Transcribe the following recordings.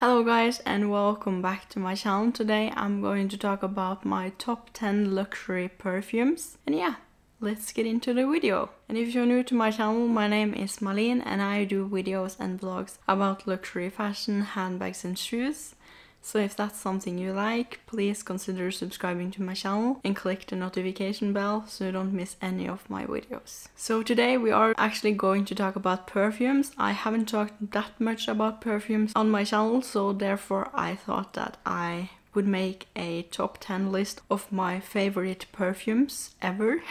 Hello guys and welcome back to my channel. Today I'm going to talk about my top 10 luxury perfumes. And yeah, let's get into the video. And if you're new to my channel, my name is Marlene and I do videos and vlogs about luxury fashion, handbags and shoes. So if that's something you like, please consider subscribing to my channel and click the notification bell so you don't miss any of my videos. So today we are actually going to talk about perfumes. I haven't talked that much about perfumes on my channel, so therefore I thought that I would make a top 10 list of my favorite perfumes ever.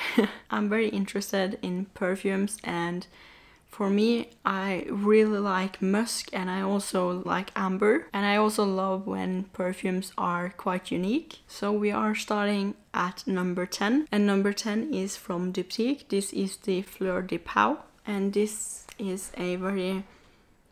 I'm very interested in perfumes, and for me, I really like musk and I also like amber, and I also love when perfumes are quite unique. So we are starting at number 10, and number 10 is from Diptyque. This is the Fleur de Pal, and this is a very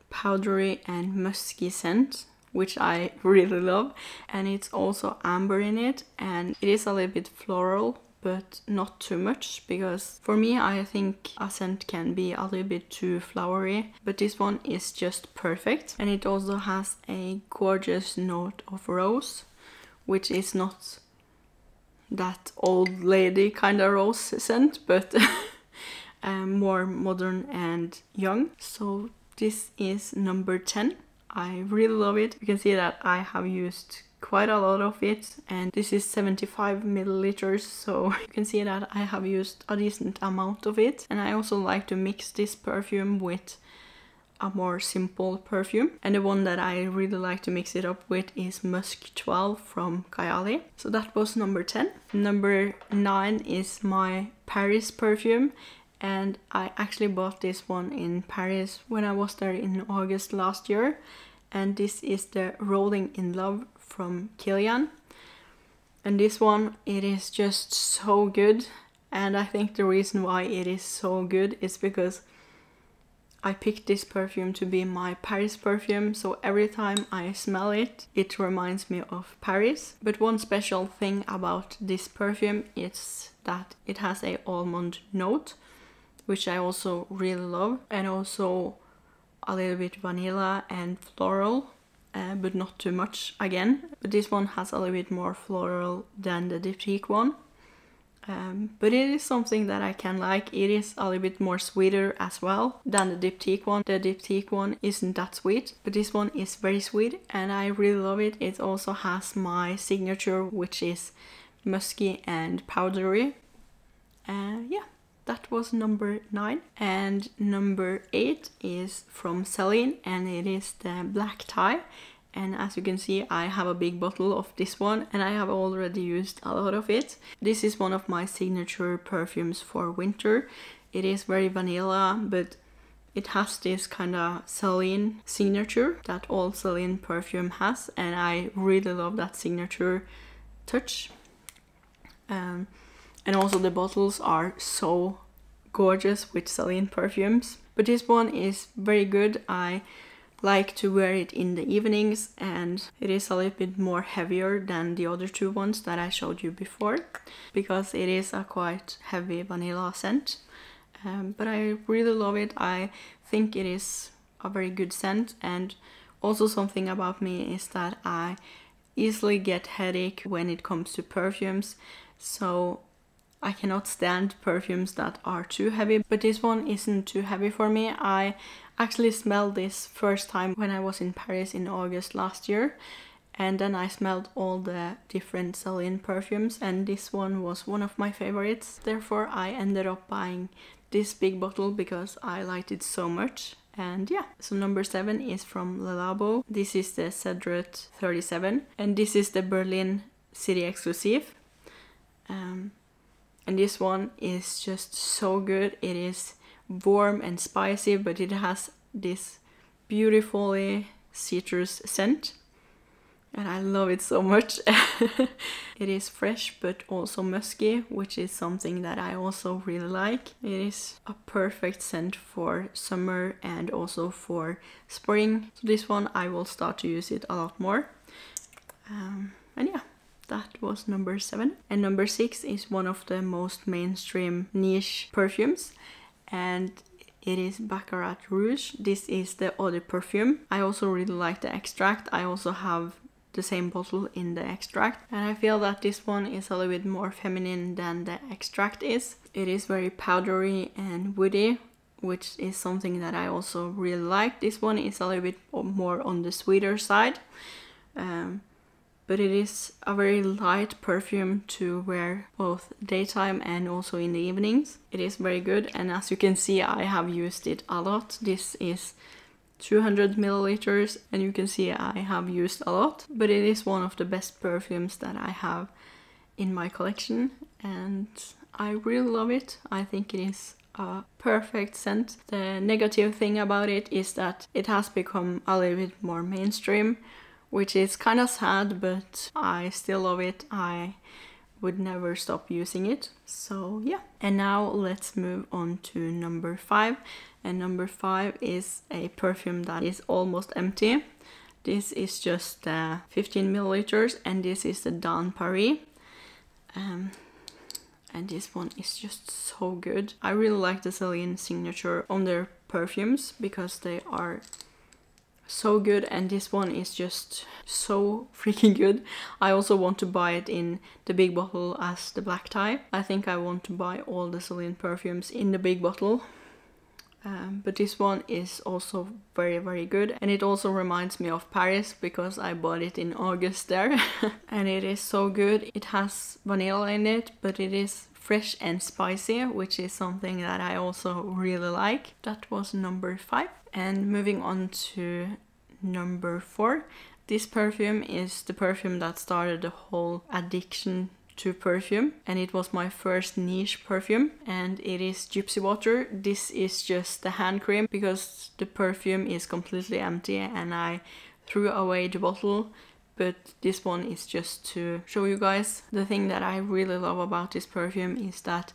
powdery and musky scent, which I really love, and it's also amber in it, and it is a little bit floral, but not too much, because for me I think a scent can be a little bit too flowery, but this one is just perfect. And it also has a gorgeous note of rose, which is not that old lady kind of rose scent, but more modern and young. So this is number 10. I really love it. You can see that I have used quite a lot of it, and this is 75 milliliters, so you can see that I have used a decent amount of it. And I also like to mix this perfume with a more simple perfume, and the one that I really like to mix it up with is Musk 12 from Kayali. So that was number 10. Number 9 is my Paris perfume, and I actually bought this one in Paris when I was there in August last year, and this is the Rolling in Love from Killian. And this one, it is just so good, and I think the reason why it is so good is because I picked this perfume to be my Paris perfume, so every time I smell it, it reminds me of Paris. But one special thing about this perfume is that it has an almond note, which I also really love, and also a little bit vanilla and floral, but not too much again. But this one has a little bit more floral than the Diptyque one. But it is something that I can like. It is a little bit more sweeter as well than the Diptyque one. The Diptyque one isn't that sweet, but this one is very sweet and I really love it. It also has my signature, which is musky and powdery. Yeah. That was number 9. And number 8 is from Celine, and it is the Black Tie. And as you can see, I have a big bottle of this one and I have already used a lot of it. This is one of my signature perfumes for winter. It is very vanilla, but it has this kind of Celine signature that all Celine perfume has, and I really love that signature touch. And also the bottles are so gorgeous with Celine perfumes. But this one is very good. I like to wear it in the evenings, and it is a little bit more heavier than the other two ones that I showed you before, because it is a quite heavy vanilla scent. But I really love it. I think it is a very good scent, and also something about me is that I easily get headache when it comes to perfumes. So I cannot stand perfumes that are too heavy, but this one isn't too heavy for me. I actually smelled this first time when I was in Paris in August last year, and then I smelled all the different Celine perfumes, and this one was one of my favorites. Therefore I ended up buying this big bottle because I liked it so much. And yeah, so number 7 is from Labo. This is the Cedrat 37, and this is the Berlin City Exclusive. And this one is just so good. It is warm and spicy, but it has this beautifully citrus scent, and I love it so much. It is fresh but also musky, which is something that I also really like. It is a perfect scent for summer and also for spring. So this one I will start to use it a lot more. And yeah, that was number 7. And number 6 is one of the most mainstream niche perfumes, and it is Baccarat Rouge. This is the eau de perfume. I also really like the extract. I also have the same bottle in the extract, and I feel that this one is a little bit more feminine than the extract is. It is very powdery and woody, which is something that I also really like. This one is a little bit more on the sweeter side, but it is a very light perfume to wear both daytime and also in the evenings. It is very good, and as you can see, I have used it a lot. This is 200 milliliters, and you can see I have used a lot, but it is one of the best perfumes that I have in my collection, and I really love it. I think it is a perfect scent. The negative thing about it is that it has become a little bit more mainstream, which is kind of sad, but I still love it. I would never stop using it. So yeah. And now let's move on to number 5. And number 5 is a perfume that is almost empty. This is just 15 milliliters, and this is the Dans Paris. And this one is just so good. I really like the Celine signature on their perfumes because they are so good, and this one is just so freaking good. I also want to buy it in the big bottle as the black tie. I think I want to buy all the Celine perfumes in the big bottle. But this one is also very, very good, and it also reminds me of Paris because I bought it in August there. And it is so good. It has vanilla in it, but it is fresh and spicy, which is something that I also really like. That was number 5. And moving on to number 4. This perfume is the perfume that started the whole addiction to perfume, and it was my first niche perfume, and it is Gypsy Water. This is just the hand cream because the perfume is completely empty and I threw away the bottle, but this one is just to show you guys. The thing that I really love about this perfume is that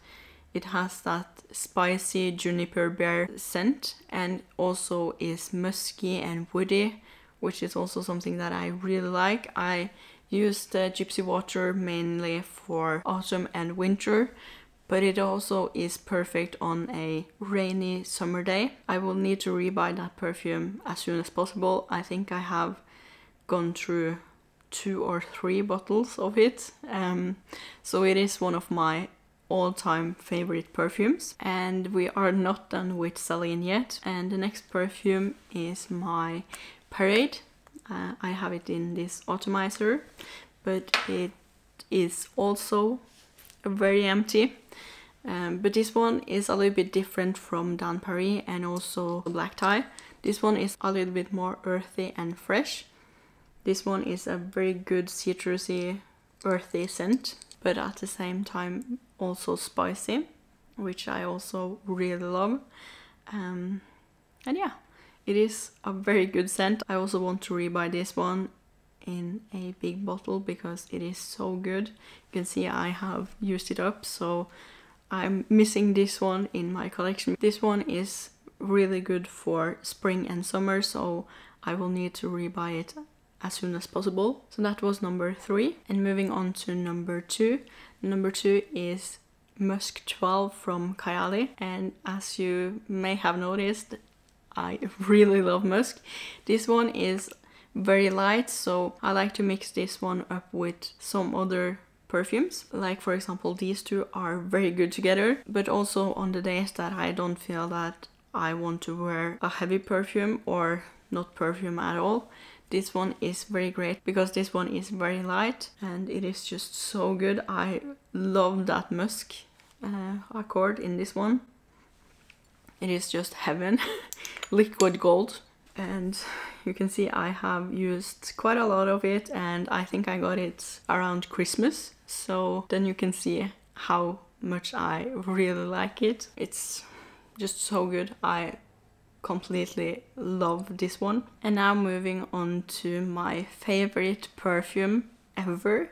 it has that spicy juniper bear scent, and also is musky and woody, which is also something that I really like. I use the Gypsy Water mainly for autumn and winter, but it also is perfect on a rainy summer day. I will need to rebuy that perfume as soon as possible. I think I have gone through 2 or 3 bottles of it, so it is one of my all-time favorite perfumes. And we are not done with Celine yet, and the next perfume is my Parade. I have it in this atomizer, but it is also very empty. But this one is a little bit different from Dans Paris and also Black Tie. This one is a little bit more earthy and fresh. This one is a very good citrusy, earthy scent, but at the same time also spicy, which I also really love. And yeah. It is a very good scent. I also want to rebuy this one in a big bottle because it is so good. You can see I have used it up, so I'm missing this one in my collection. This one is really good for spring and summer, so I will need to rebuy it as soon as possible. So that was number 3. And moving on to number 2. Number 2 is Musk 12 from Kayali, and as you may have noticed, I really love musk. This one is very light, so I like to mix this one up with some other perfumes. Like for example, these two are very good together, but also on the days that I don't feel that I want to wear a heavy perfume or not perfume at all, this one is very great because this one is very light and it is just so good. I love that musk accord in this one. It is just heaven. Liquid gold. And you can see I have used quite a lot of it, and I think I got it around Christmas. So then you can see how much I really like it. It's just so good. I completely love this one. And now moving on to my favorite perfume ever.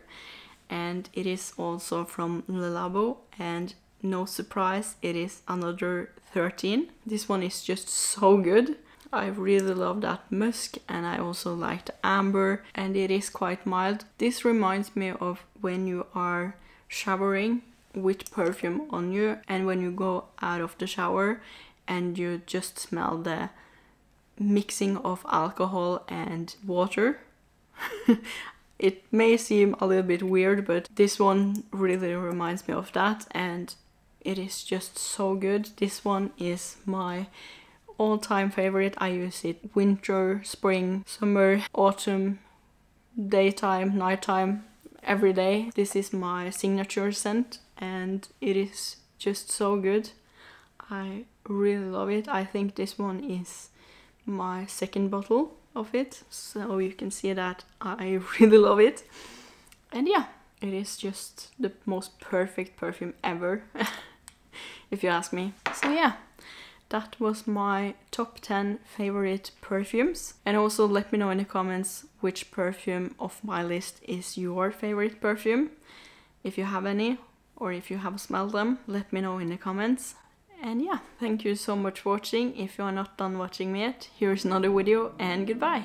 And it is also from Labo, and no surprise, it is another 13. This one is just so good. I really love that musk, and I also like the amber, and it is quite mild. This reminds me of when you are showering with perfume on you, and when you go out of the shower and you just smell the mixing of alcohol and water. It may seem a little bit weird, but this one really reminds me of that, and it is just so good. This one is my all-time favorite. I use it winter, spring, summer, autumn, daytime, nighttime, every day. This is my signature scent, and it is just so good. I really love it. I think this one is my second bottle of it, so you can see that I really love it. And yeah, it is just the most perfect perfume ever, if you ask me. So yeah, that was my top 10 favorite perfumes. And also let me know in the comments which perfume of my list is your favorite perfume. If you have any, or if you have smelled them, let me know in the comments. And yeah, thank you so much for watching. If you are not done watching me yet, here's another video, and goodbye!